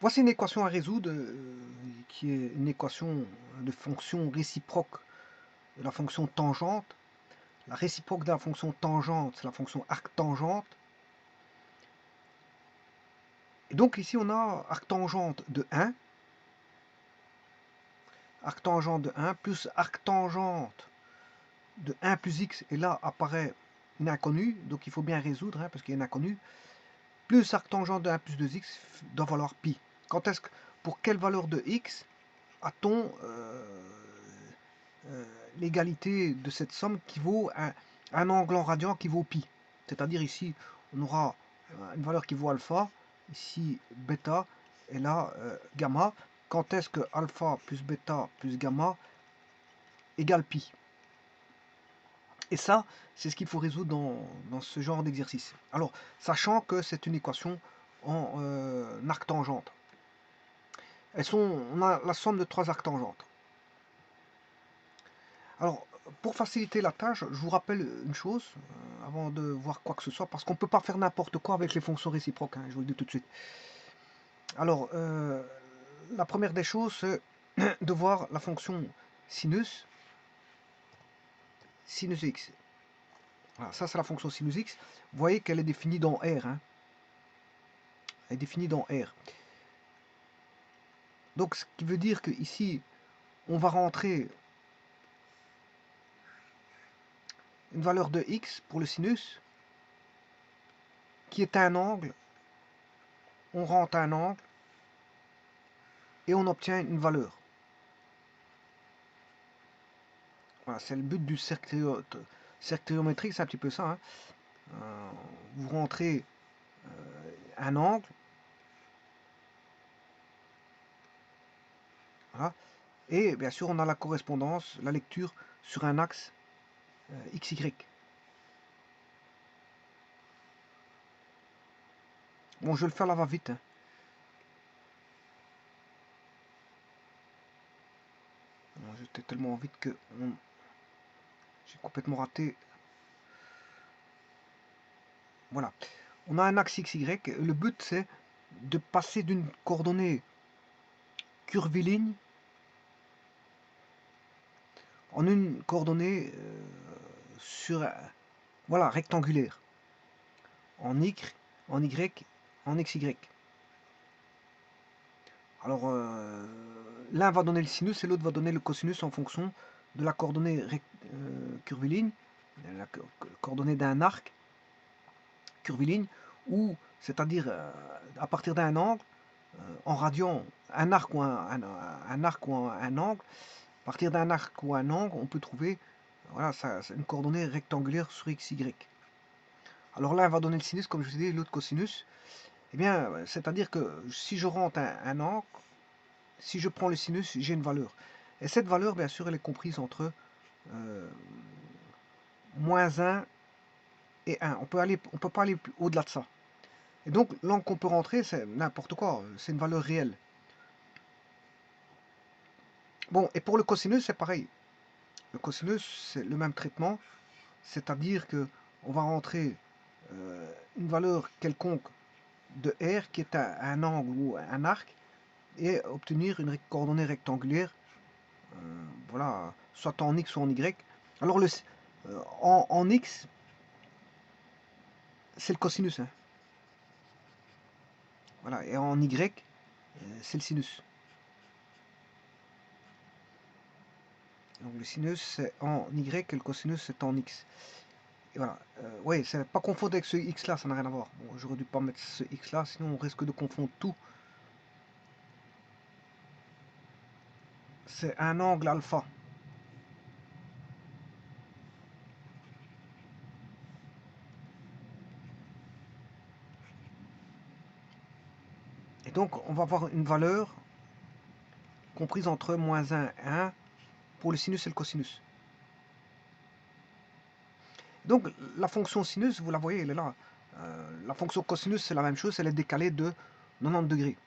Voici une équation à résoudre qui est une équation de fonction réciproque de la fonction tangente. La réciproque de la fonction tangente, c'est la fonction arctangente. Et donc ici, on a arctangente de 1, arctangente de 1 plus arctangente de 1 plus x, et là apparaît une inconnue, donc il faut bien résoudre, parce qu'il y a une inconnue, plus arctangente de 1 plus 2x doit valoir pi. Quand est-ce que, pour quelle valeur de x a-t-on l'égalité de cette somme qui vaut un angle en radian qui vaut pi? C'est-à-dire ici, on aura une valeur qui vaut alpha, ici bêta, et là gamma. Quand est-ce que alpha plus bêta plus gamma égale pi? Et ça, c'est ce qu'il faut résoudre dans ce genre d'exercice. Alors, sachant que c'est une équation en arctangente. On a la somme de 3 arctangentes. Alors, pour faciliter la tâche, je vous rappelle une chose, avant de voir quoi que ce soit, parce qu'on ne peut pas faire n'importe quoi avec les fonctions réciproques, je vous le dis tout de suite. Alors, la première des choses, c'est de voir la fonction sinus x. Voilà, ça c'est la fonction sinus x. Vous voyez qu'elle est définie dans R. Elle est définie dans R. Donc, ce qui veut dire qu'ici, on va rentrer une valeur de x pour le sinus, qui est un angle. On rentre un angle et on obtient une valeur. Voilà, c'est le but du cercle trigonométrique, c'est un petit peu ça. Vous rentrez un angle, voilà, et bien sûr on a la correspondance, la lecture sur un axe XY. Bon, je vais le faire là va vite. Bon, j'étais tellement vite que j'ai complètement raté. Voilà. On a un axe XY. Le but c'est de passer d'une coordonnée curviligne en une coordonnée voilà, rectangulaire. En Y, en Y, en XY. Alors, l'un va donner le sinus et l'autre va donner le cosinus en fonction de la coordonnée curviligne, la coordonnée d'un arc curviligne, ou c'est-à-dire à partir d'un angle, en radian, un arc ou un arc ou un angle, à partir d'un arc ou un angle, on peut trouver voilà, c'est une coordonnée rectangulaire sur XY. Alors l'un va donner le sinus, comme je vous ai dit, l'autre cosinus. Eh bien, c'est-à-dire que si je rentre un angle, si je prends le sinus, j'ai une valeur. Et cette valeur, bien sûr, elle est comprise entre moins 1 et 1. On peut pas aller au-delà de ça. Et donc, l'angle qu'on peut rentrer, c'est n'importe quoi. C'est une valeur réelle. Bon, et pour le cosinus, c'est pareil. Le cosinus, c'est le même traitement. C'est-à-dire que on va rentrer une valeur quelconque de R qui est un angle ou un arc et obtenir une coordonnée rectangulaire, voilà, soit en X ou en Y. Alors en X, c'est le cosinus. Voilà, et en Y, c'est le sinus. Donc le sinus c'est en Y et le cosinus c'est en X. Et voilà, ouais, c'est pas confondre avec ce X là, ça n'a rien à voir. Bon, j'aurais dû pas mettre ce X là, sinon on risque de confondre tout. C'est un angle alpha. Et donc on va avoir une valeur comprise entre moins 1 et 1 pour le sinus et le cosinus. Donc la fonction sinus, vous la voyez, elle est là. La fonction cosinus, c'est la même chose, elle est décalée de 90 degrés.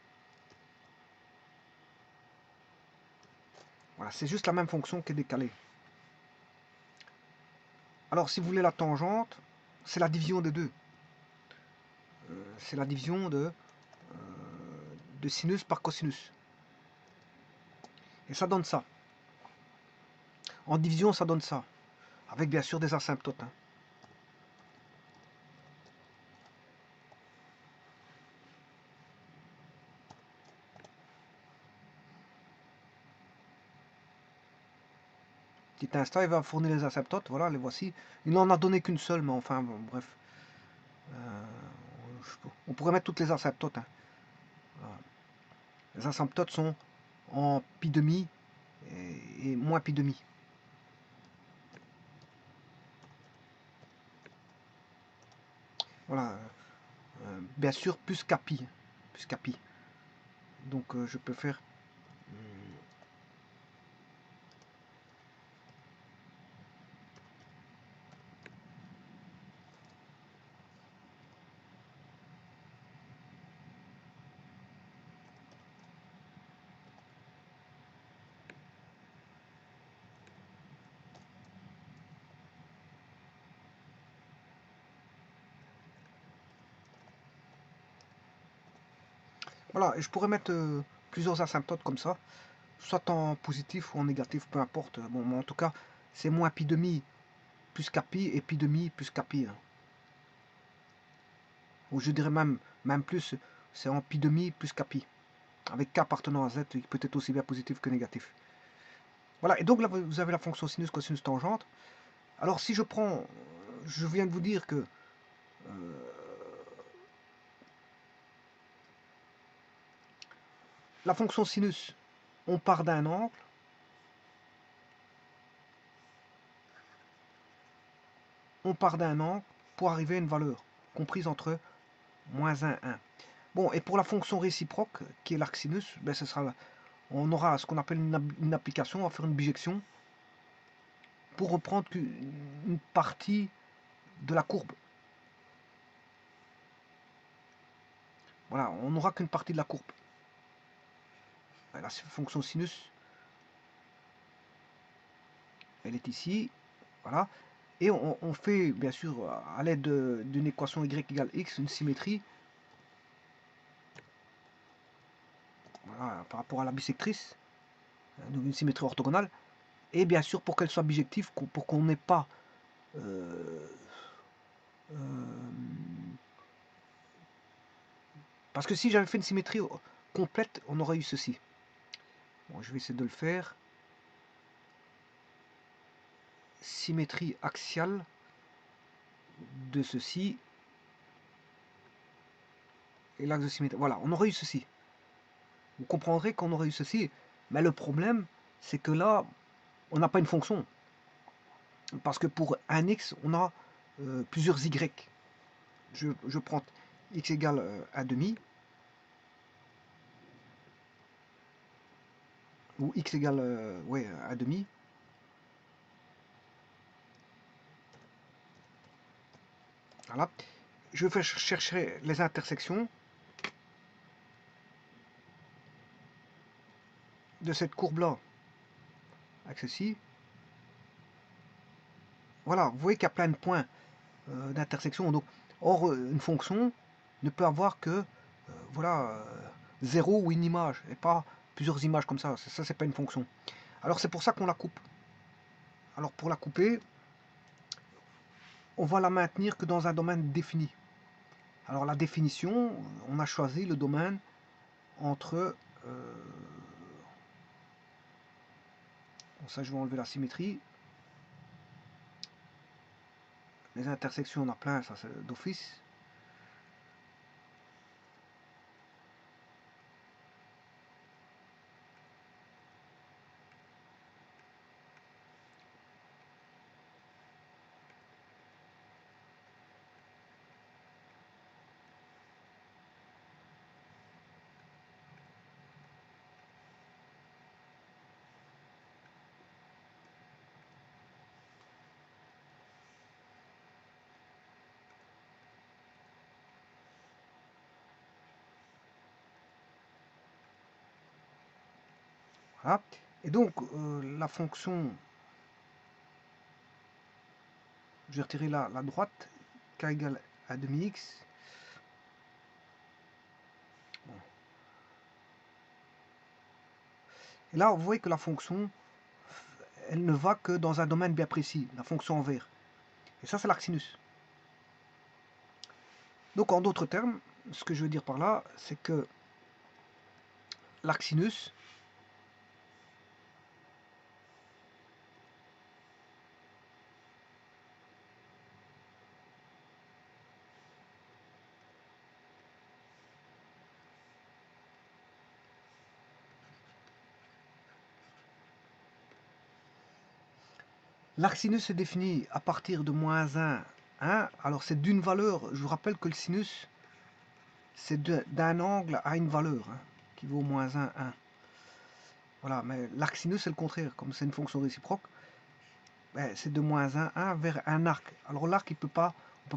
Voilà, c'est juste la même fonction qui est décalée. Alors si vous voulez la tangente, c'est la division des deux. C'est la division de sinus par cosinus. Et ça donne ça. En division, ça donne ça. Avec bien sûr des asymptotes. Hein. Petit instant, il va fournir les asymptotes. Voilà, les voici. Il n'en a donné qu'une seule, mais enfin, bon, bref. On pourrait mettre toutes les asymptotes. Hein. Voilà. Les asymptotes sont en pi demi et moins pi demi. Voilà. Bien sûr, plus capi. Plus capi. Donc, je peux faire... Voilà, et je pourrais mettre plusieurs asymptotes comme ça, soit en positif ou en négatif, peu importe. Bon, mais en tout cas, c'est moins pi demi plus capi et pi demi plus capi. Hein. Ou je dirais même plus, c'est en pi demi plus capi. Avec k appartenant à z, qui peut être aussi bien positif que négatif. Voilà, et donc là, vous avez la fonction sinus, cosinus, tangente. Alors si je prends, je viens de vous dire que la fonction sinus, on part d'un angle, pour arriver à une valeur comprise entre moins 1 et 1. Bon, et pour la fonction réciproque, qui est l'arc sinus, ben on aura ce qu'on appelle une application, on va faire une bijection pour reprendre une partie de la courbe. Voilà, on n'aura qu'une partie de la courbe. La fonction sinus, elle est ici, voilà. Et on fait, bien sûr, à l'aide d'une équation y égale x, une symétrie, voilà, par rapport à la bisectrice, une symétrie orthogonale, et bien sûr pour qu'elle soit bijective, pour qu'on n'ait pas parce que si j'avais fait une symétrie complète, on aurait eu ceci. Bon, je vais essayer de le faire. Symétrie axiale de ceci. Et l'axe de symétrie. Voilà, on aurait eu ceci. Vous comprendrez qu'on aurait eu ceci. Mais le problème, c'est que là, on n'a pas une fonction. Parce que pour un x, on a plusieurs y. Je prends x égale 1 demi. Ou x égale 1 demi. Voilà. Je vais chercher les intersections de cette courbe-là avec ceci. Voilà, vous voyez qu'il y a plein de points d'intersection. Or, une fonction ne peut avoir que voilà, 0 ou une image, et pas plusieurs images comme ça. Ça, c'est pas une fonction. Alors, c'est pour ça qu'on la coupe. Alors, pour la couper, on va la maintenir que dans un domaine défini. Alors, la définition, on a choisi le domaine entre... bon, ça, je vais enlever la symétrie. Les intersections, on a plein, ça c'est d'office. Voilà. Et donc, la fonction, je vais retirer la droite, k égale à demi x. Bon. Et là, vous voyez que la fonction, elle ne va que dans un domaine bien précis, la fonction en vert. Et ça, c'est l'arcsinus. Donc, en d'autres termes, ce que je veux dire par là, c'est que l'arcsinus, l'arcsinus est défini à partir de moins 1, 1. Alors, c'est d'une valeur. Je vous rappelle que le sinus, c'est d'un angle à une valeur, hein, qui vaut moins 1, 1. Voilà, mais l'arcsinus, c'est le contraire. Comme c'est une fonction réciproque, ben, c'est de moins 1, 1 vers un arc. Alors, l'arc, on ne peut pas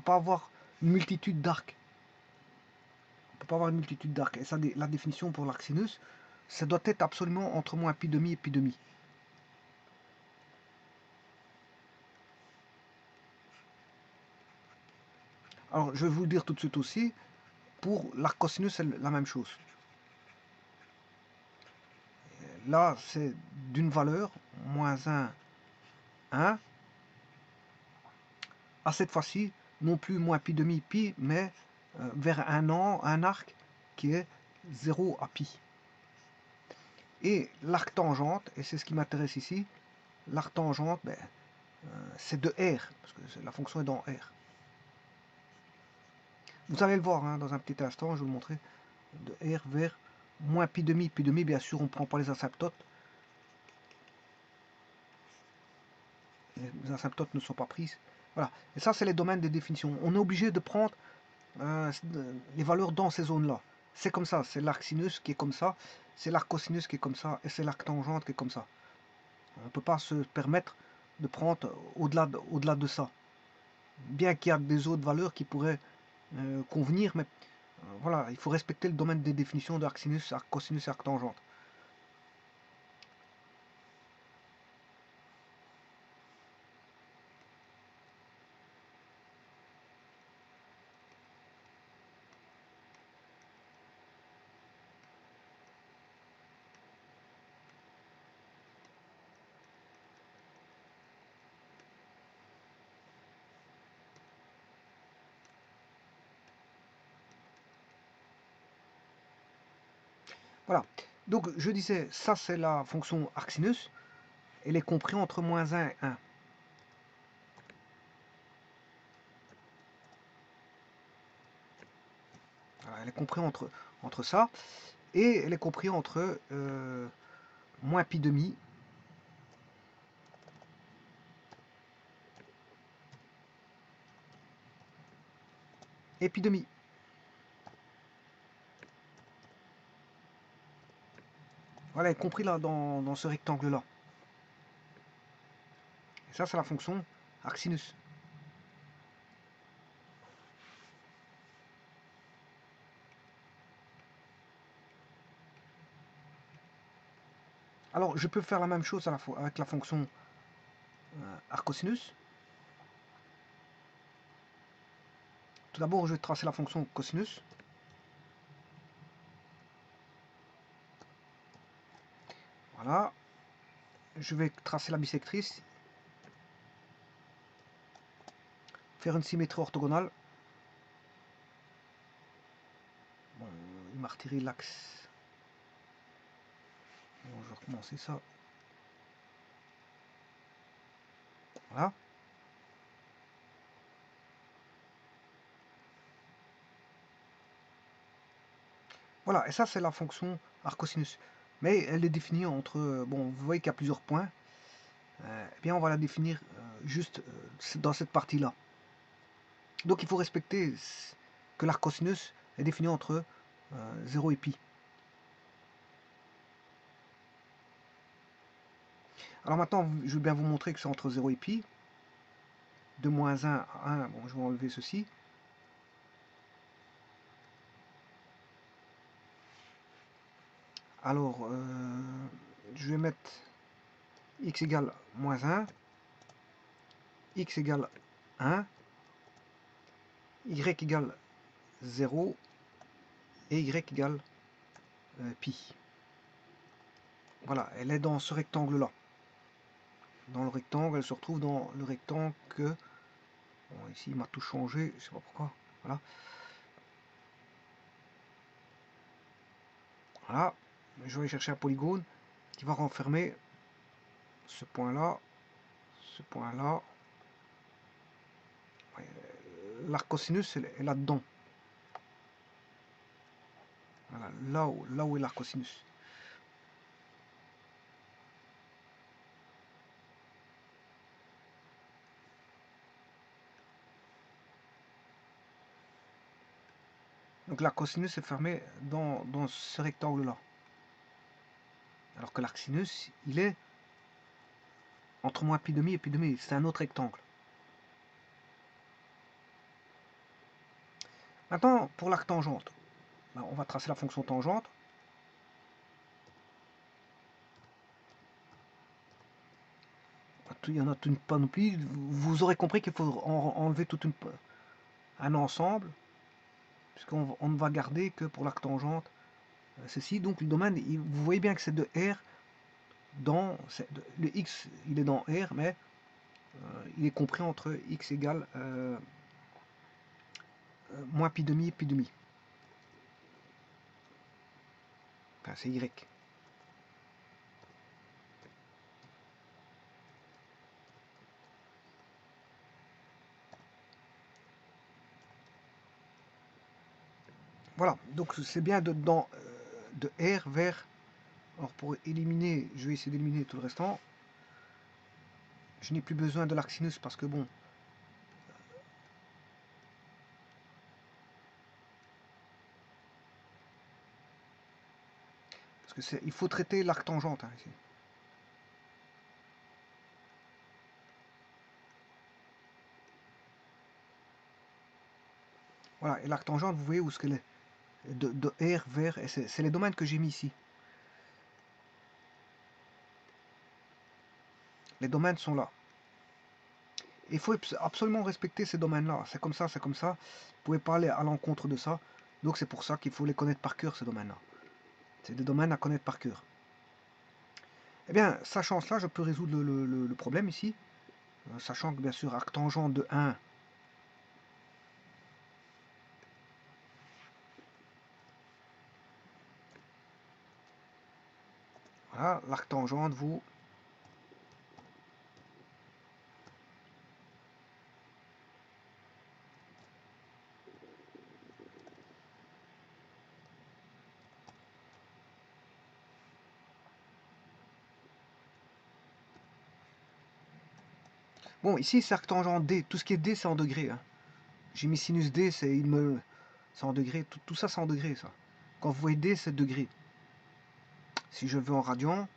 avoir une multitude d'arcs. On ne peut pas avoir une multitude d'arcs. Et ça, la définition pour l'arcsinus, ça doit être absolument entre moins pi demi et pi demi. Alors, je vais vous le dire tout de suite aussi, pour l'arc cosinus, c'est la même chose. Là, c'est d'une valeur, moins 1, 1, à cette fois-ci, non plus moins pi demi pi, mais vers un arc qui est 0 à pi. Et l'arc tangente, et c'est ce qui m'intéresse ici, l'arc tangente, ben, c'est de R, parce que la fonction est dans R. Vous allez le voir hein, dans un petit instant, je vais vous montrer, de R vers moins pi demi. Pi demi, bien sûr, on ne prend pas les asymptotes. Les asymptotes ne sont pas prises. Voilà. Et ça, c'est les domaines des définitions. On est obligé de prendre les valeurs dans ces zones-là. C'est comme ça. C'est l'arc sinus qui est comme ça. C'est l'arc cosinus qui est comme ça. Et c'est l'arc tangente qui est comme ça. On ne peut pas se permettre de prendre au-delà de ça. Bien qu'il y a des autres valeurs qui pourraient convenir, mais voilà, il faut respecter le domaine des définitions d'arc sinus, arc cosinus et arc tangente. Voilà. Donc je disais, ça c'est la fonction arc sinus. Elle est comprise entre moins 1 et 1. Voilà, elle est comprise entre ça. Et elle est comprise entre moins pi demi et pi demi. Voilà, elle est comprise là dans ce rectangle-là. Et ça, c'est la fonction arc sinus. Alors, je peux faire la même chose avec la fonction arc cosinus. Tout d'abord, je vais tracer la fonction cosinus. Voilà. Je vais tracer la bisectrice. Faire une symétrie orthogonale. Bon, il m'a retiré l'axe. Bon, je vais recommencer ça. Voilà. Voilà, et ça c'est la fonction arc cosinus. Mais elle est définie entre... Bon, vous voyez qu'il y a plusieurs points. Eh bien, on va la définir juste dans cette partie-là. Donc il faut respecter que l'arc cosinus est défini entre 0 et pi. Alors maintenant, je vais bien vous montrer que c'est entre 0 et pi. De moins 1 à 1, bon, je vais enlever ceci. Alors, je vais mettre x égale moins 1, x égale 1, y égale 0 et y égale pi. Voilà, elle est dans ce rectangle-là. Dans le rectangle, elle se retrouve dans le rectangle que... Bon, ici, il m'a tout changé, je sais pas pourquoi. Voilà. Voilà. Je vais aller chercher un polygone qui va renfermer ce point-là, ce point-là. L'arc cosinus est là-dedans. Voilà, là où est l'arc cosinus. Donc l'arc cosinus est fermé dans ce rectangle-là. Alors que l'arc sinus, il est entre moins pi demi et pi demi. C'est un autre rectangle. Maintenant, pour l'arc tangente, on va tracer la fonction tangente. Il y en a une panoplie. Vous aurez compris qu'il faut enlever un ensemble, puisqu'on ne va garder que pour l'arc tangente ceci. Donc le domaine, vous voyez bien que c'est de R dans... Le X, il est dans R, mais il est compris entre X égale moins pi demi et pi demi. Enfin, c'est Y. Voilà, donc c'est bien de R vers... Alors pour éliminer, je vais essayer d'éliminer tout le restant. Je n'ai plus besoin de l'arc sinus parce que bon... Parce que il faut traiter l'arc tangente hein, ici. Voilà, et l'arc tangente, vous voyez où ce qu'elle est. De R vers... C'est les domaines que j'ai mis ici. Les domaines sont là. Il faut absolument respecter ces domaines-là. C'est comme ça, c'est comme ça. Vous ne pouvez pas aller à l'encontre de ça. Donc c'est pour ça qu'il faut les connaître par cœur, ces domaines-là. C'est des domaines à connaître par cœur. Eh bien, sachant cela, je peux résoudre le problème ici. Sachant que bien sûr, arc tangente de 1, voilà, l'arc tangente, vous... Bon, ici, c'est arc tangente D. Tout ce qui est D, c'est en degrés. Hein. J'ai mis sinus D, c'est en degrés. Tout ça, c'est en degrés, ça. Quand vous voyez D, c'est degrés. Si je veux en radian,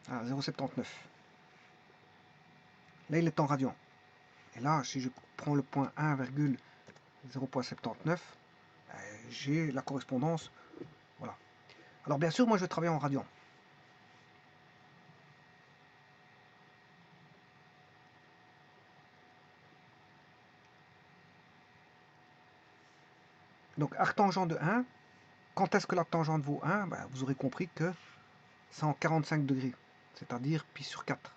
ah, 0,79. Là, il est en radian. Et là, si je prends le point 1,0,79, j'ai la correspondance. Voilà. Alors, bien sûr, moi, je vais travailler en radian. Donc, arc tangente de 1, quand est-ce que la tangente vaut 1 ben, vous aurez compris que c'est en 45 degrés, c'est-à-dire pi sur 4.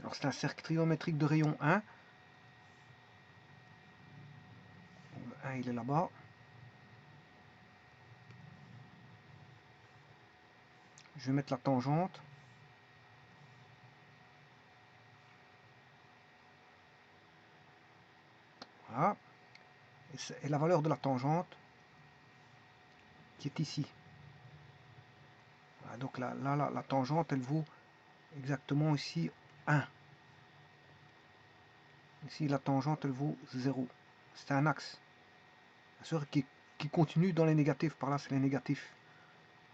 Alors, c'est un cercle trigonométrique de rayon 1. Le 1, il est là-bas. Je vais mettre la tangente. Voilà. Et la valeur de la tangente qui est ici. Voilà, donc là, la tangente, elle vaut exactement ici 1. Ici, la tangente, elle vaut 0. C'est un axe. Bien sûr, qui continue dans les négatifs. Par là, c'est les négatifs.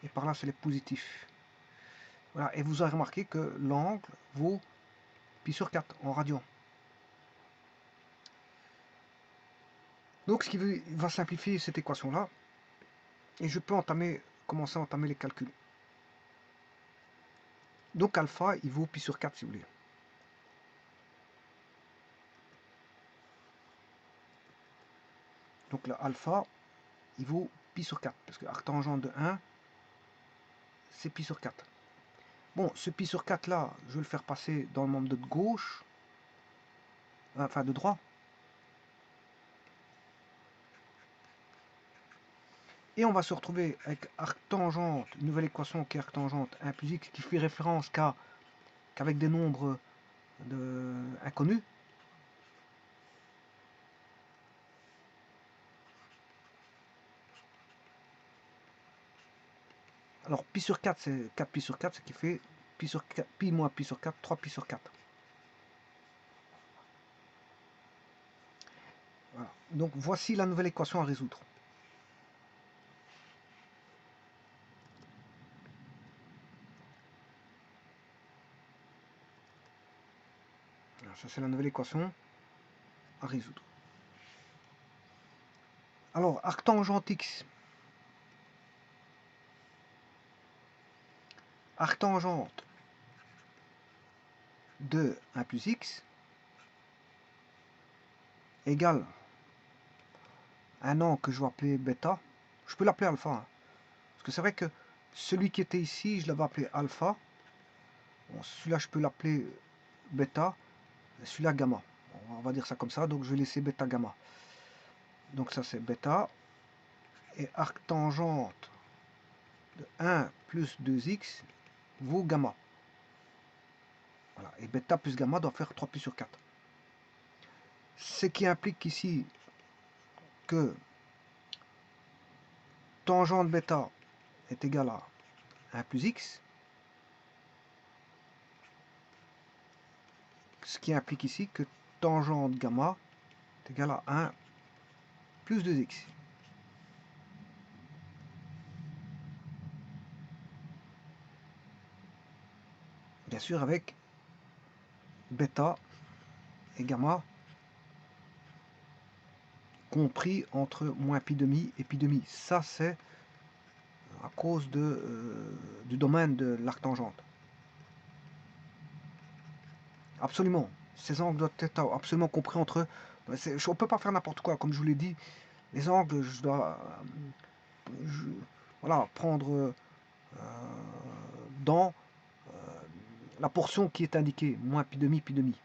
et par là c'est les positifs. Voilà, et vous avez remarqué que l'angle vaut pi sur 4 en radian. Donc ce qui va simplifier cette équation-là, et je peux commencer à entamer les calculs. Donc alpha, il vaut pi sur 4 si vous voulez. Donc là, alpha, il vaut pi sur 4, parce que arctangente de 1, c'est pi sur 4. Bon, ce pi sur 4 là, je vais le faire passer dans le membre de gauche, enfin de droit. Et on va se retrouver avec arctangente, une nouvelle équation qui est arctangente 1 plus x, qui fait référence qu'avec des nombres inconnus. Alors pi sur 4, c'est 4 pi sur 4, ce qui fait pi sur 4, pi moins pi sur 4, 3 pi sur 4. Voilà. Donc voici la nouvelle équation à résoudre. Alors, ça c'est la nouvelle équation à résoudre. Alors arctangente x, arctangente de 1 plus x égale un angle que je vais appeler bêta. Je peux l'appeler alpha, hein, parce que c'est vrai que celui qui était ici, je l'avais appelé alpha. Bon, celui-là, je peux l'appeler bêta, celui-là gamma. Bon, on va dire ça comme ça, donc je vais laisser bêta gamma. Donc ça c'est bêta, et arctangente de 1 plus 2x vaut gamma. Voilà, et bêta plus gamma doit faire 3 pi sur 4. Ce qui implique ici que tangente bêta est égal à 1 plus x, ce qui implique ici que tangente gamma est égal à 1 plus 2x. Bien sûr avec bêta et gamma compris entre moins pi demi et pi demi. Ça c'est à cause du domaine de l'arctangente. Absolument. Ces angles doivent être absolument compris entre eux. On ne peut pas faire n'importe quoi. Comme je vous l'ai dit, les angles, je dois voilà, prendre dans la portion qui est indiquée, moins pi demi, pi demi.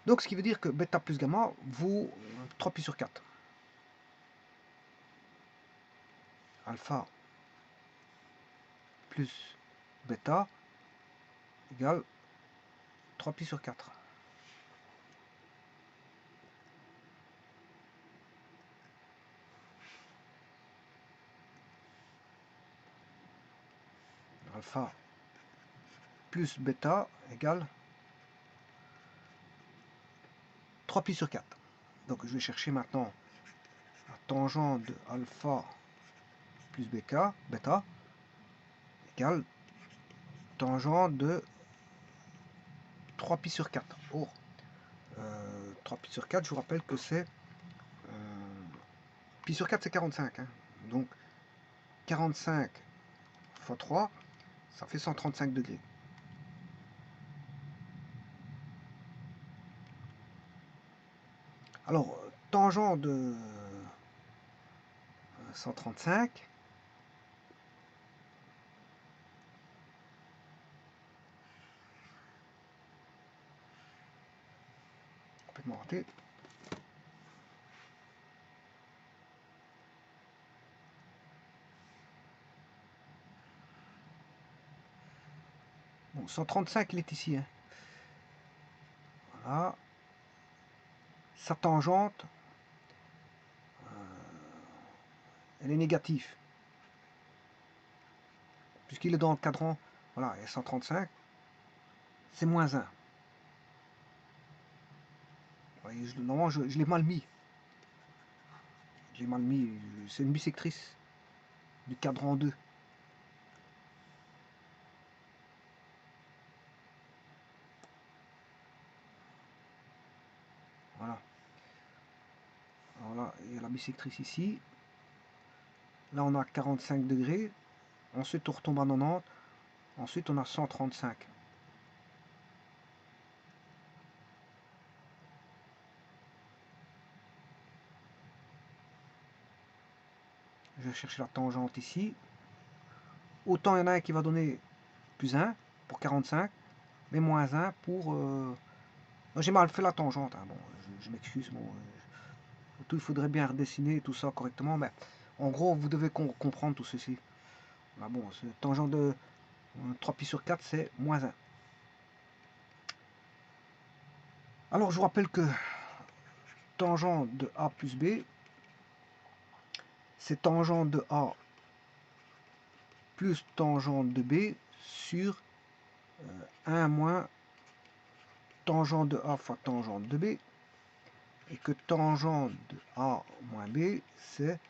Donc ce qui veut dire que bêta plus gamma vaut 3 pi sur 4. Alpha plus bêta égale 3 pi sur 4. Alpha plus bêta égale 3 pi sur 4. Donc je vais chercher maintenant la tangente de alpha plus bêta égale tangente de 3 pi sur 4. Or, 3 pi sur 4, je vous rappelle que c'est pi sur 4 c'est 45. Hein. Donc 45 fois 3, ça fait 135 degrés. Alors, tangente de 135, complètement raté. Bon, 135, il est ici. Hein. Voilà. Sa tangente, elle est négative. Puisqu'il est dans le cadran, voilà, et 135, c'est moins 1. Voyez, normalement, je l'ai mal mis. J'ai mal mis. C'est une bissectrice du cadran 2. Voilà. Alors là, il y a la bissectrice ici. Là, on a 45 degrés. Ensuite, on retombe à 90. Ensuite, on a 135. Je vais chercher la tangente ici. Autant il y en a un qui va donner plus 1 pour 45, mais moins 1 pour... J'ai mal fait la tangente. Hein. Bon, je m'excuse. Bon, tout, il faudrait bien redessiner tout ça correctement. Mais en gros, vous devez comprendre tout ceci. Là, bon, ce tangente de 3π sur 4, c'est moins 1. Alors, je vous rappelle que tangente de A plus B, c'est tangente de A plus tangente de B sur 1 moins tangente de A fois tangente de B, et que tangente de A moins B, c'est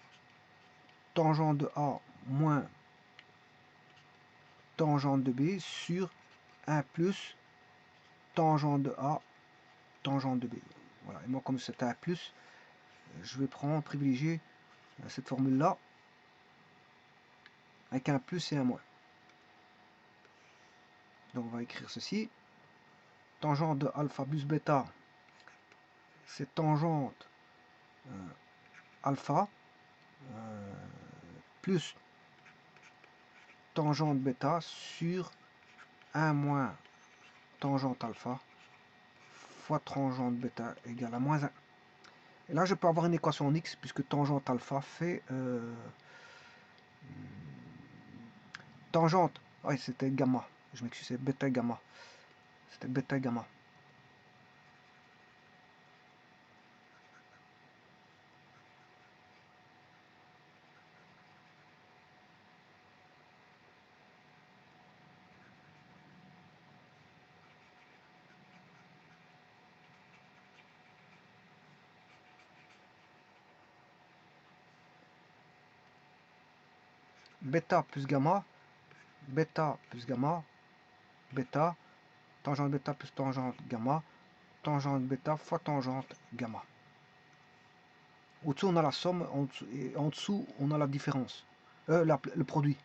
tangente de A moins tangente de B sur 1 plus tangente de A tangente de B. Voilà. Et moi, comme c'est un plus, je vais privilégier cette formule-là avec un plus et un moins. Donc on va écrire ceci. Tangente de alpha plus bêta, c'est tangente alpha plus tangente bêta sur 1 moins tangente alpha fois tangente bêta égale à moins 1. Et là, je peux avoir une équation en x, puisque tangente alpha fait tangente, ouais, c'était gamma, je m'excuse, c'est bêta gamma, c'était bêta gamma. Bêta plus gamma, bêta plus gamma, bêta, tangente bêta plus tangente gamma, tangente bêta fois tangente gamma. Au-dessus, on a la somme, et en dessous, on a la différence, le produit.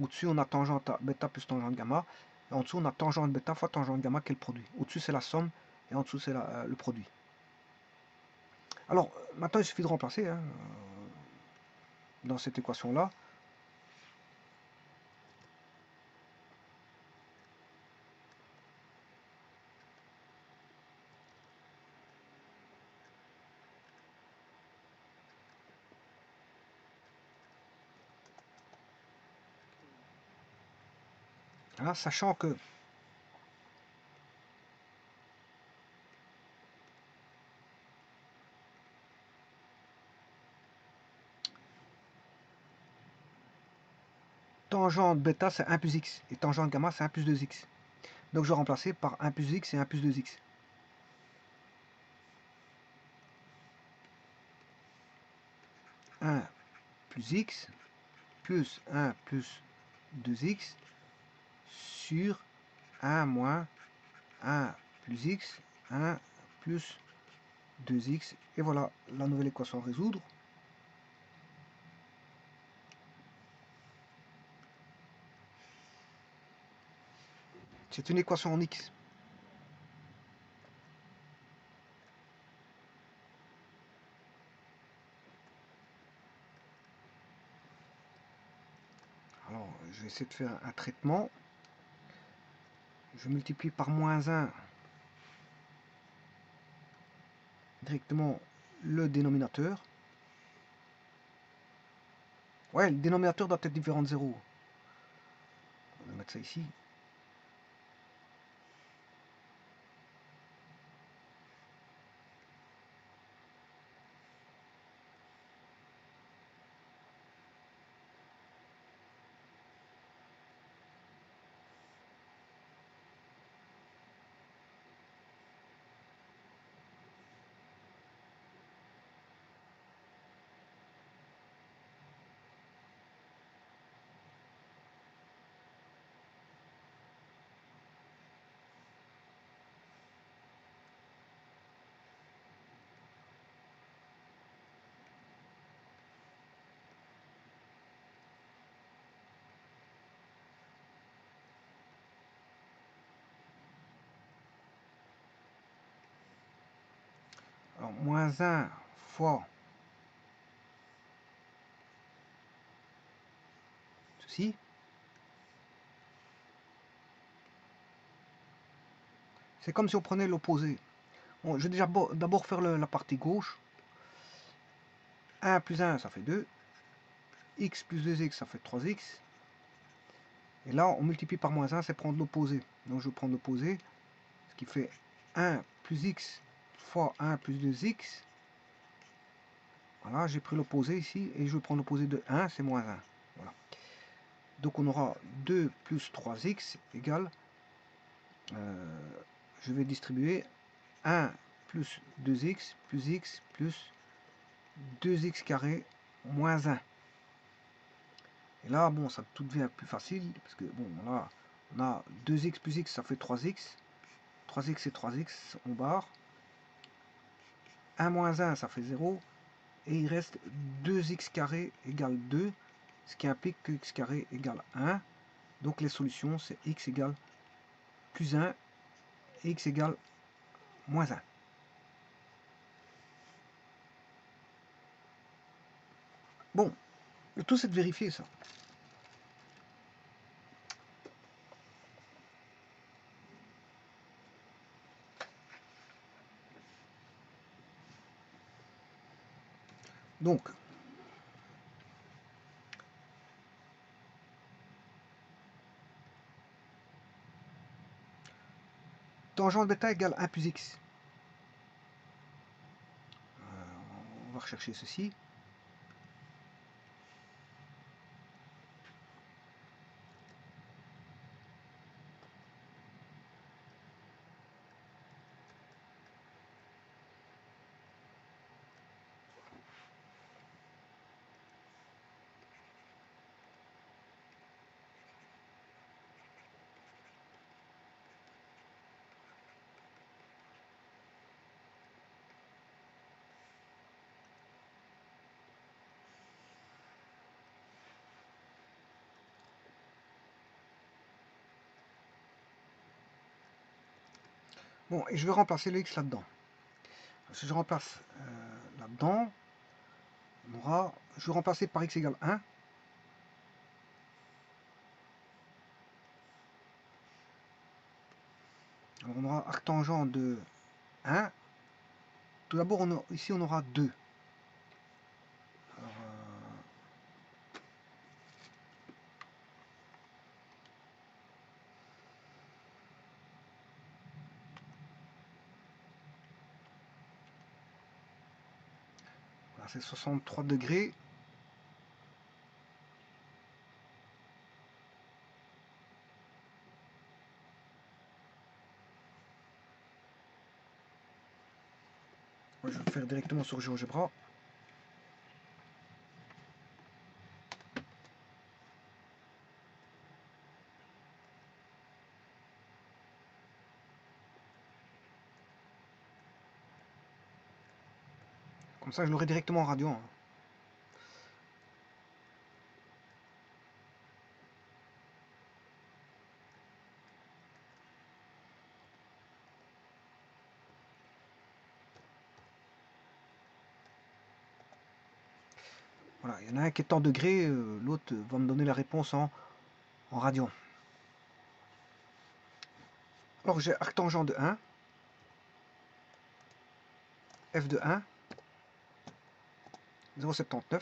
Au-dessus, on a tangente bêta plus tangente gamma, et en dessous, on a tangente bêta fois tangente gamma qui est le produit. Au-dessus, c'est la somme, et en dessous, c'est le produit. Alors, maintenant, il suffit de remplacer hein, dans cette équation-là. Hein, sachant que tangente bêta, c'est 1 plus x, et tangente gamma, c'est 1 plus 2x. Donc, je vais remplacer par 1 plus x et 1 plus 2x. Plus x plus 1 plus 2x sur 1 moins 1 plus x, 1 plus 2x. Et voilà la nouvelle équation à résoudre. C'est une équation en x. Alors, je vais essayer de faire un traitement. Je multiplie par moins 1 directement le dénominateur. Ouais, le dénominateur doit être différent de 0. On va mettre ça ici. moins 1 fois ceci. C'est comme si on prenait l'opposé. Bon, je vais déjà d'abord faire la partie gauche. 1 plus 1, ça fait 2. X plus 2x, ça fait 3x. Et là, on multiplie par moins 1, c'est prendre l'opposé. Donc je vais prendre l'opposé, ce qui fait 1 plus x fois 1 plus 2x. Voilà, j'ai pris l'opposé ici, et je vais prendre l'opposé de 1, c'est moins 1. Voilà. Donc on aura 2 plus 3x égale, je vais distribuer 1 plus 2x plus x plus 2x carré moins 1. Et là, bon, ça tout devient plus facile, parce que, bon, là, on a 2x plus x, ça fait 3x. 3x et 3x, on barre. 1 moins 1, ça fait 0. Et il reste 2x carré égale 2, ce qui implique que x carré égale 1. Donc les solutions, c'est x égale plus 1 et x égale moins 1. Bon, le tout c'est de vérifier ça. Donc, tangente bêta égale 1 plus x. On va rechercher ceci. Bon, et je vais remplacer le x là-dedans. Si je remplace là-dedans, je vais remplacer par x égale 1. Alors on aura arctangent de 1. Tout d'abord, ici on aura 2. Alors, voilà, c'est 63 degrés. Je vais le faire directement sur GeoGebra. Comme ça, je l'aurai directement en radio. Voilà, il y en a un qui est en degrés, l'autre va me donner la réponse en radian. Alors j'ai arctangent de 1, f de 1, 0,79.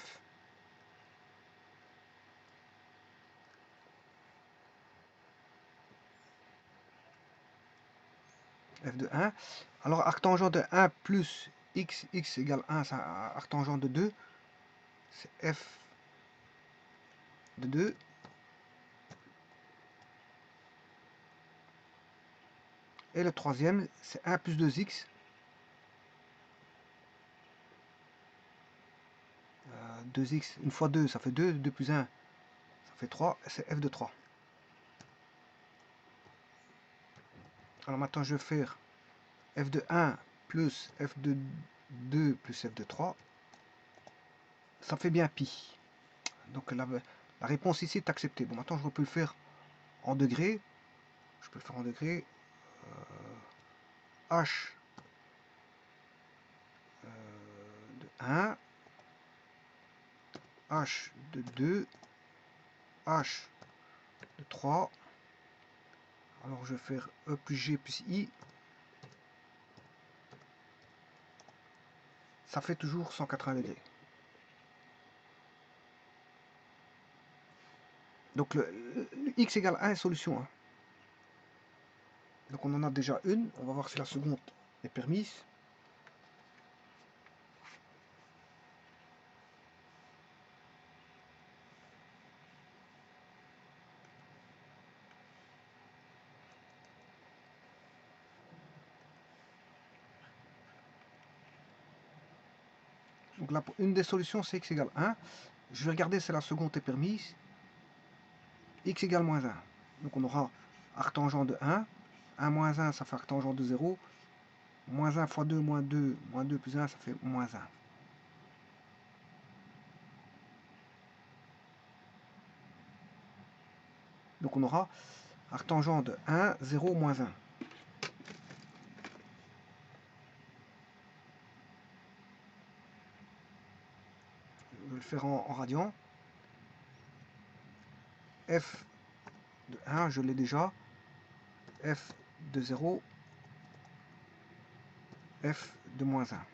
F de 1. Alors arctangent de 1 plus x égale 1, c'est arctangent de 2. C'est f de 2. Et le troisième, c'est 1 plus 2x. 2x, une fois 2, ça fait 2. 2 plus 1, ça fait 3. C'est f de 3. Alors maintenant, je vais faire f de 1 plus f de 2 plus f de 3. Ça fait bien pi. Donc la réponse ici est acceptée. Bon, maintenant, je peux le faire en degrés. Je peux le faire en degrés. H 1, h de 2, h de 3. Alors je vais faire E plus G plus I. Ça fait toujours 180 degrés. Donc le x égale 1 est solution 1. Donc on en a déjà une. On va voir si la seconde est permise. Donc là, une des solutions, c'est x égale 1. Je vais regarder si la seconde est permise. X égale moins 1. Donc on aura arctangent de 1. 1 moins 1, ça fait arctangent de 0. Moins 1 fois 2, moins 2. Moins 2 plus 1, ça fait moins 1. Donc on aura arctangent de 1, 0, moins 1. Je vais le faire en radian. F de 1, je l'ai déjà. F de 0. F de moins 1.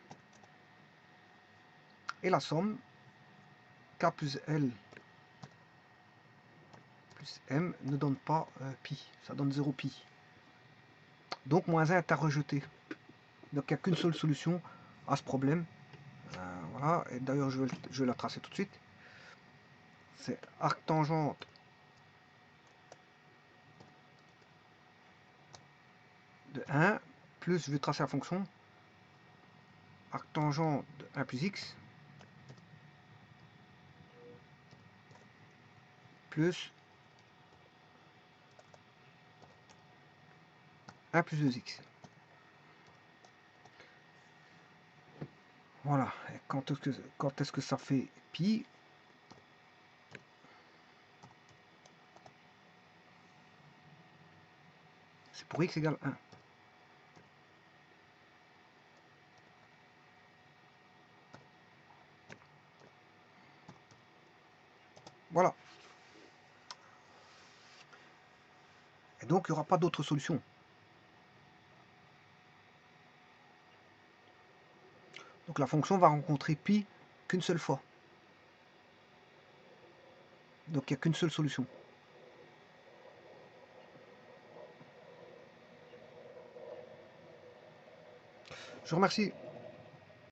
Et la somme, K plus L plus M ne donne pas pi. Ça donne 0 pi. Donc moins 1 est à rejeter. Donc il n'y a qu'une seule solution à ce problème. Voilà, et d'ailleurs je vais la tracer tout de suite. C'est arctangente de 1 plus, je vais tracer la fonction, arctangent de 1 plus x plus 1 plus 2x. Voilà, et quand est-ce que ça fait pi? C'est pour x égale 1. Voilà. Et donc il n'y aura pas d'autre solution. Donc la fonction va rencontrer pi qu'une seule fois. Donc il n'y a qu'une seule solution. Je vous remercie.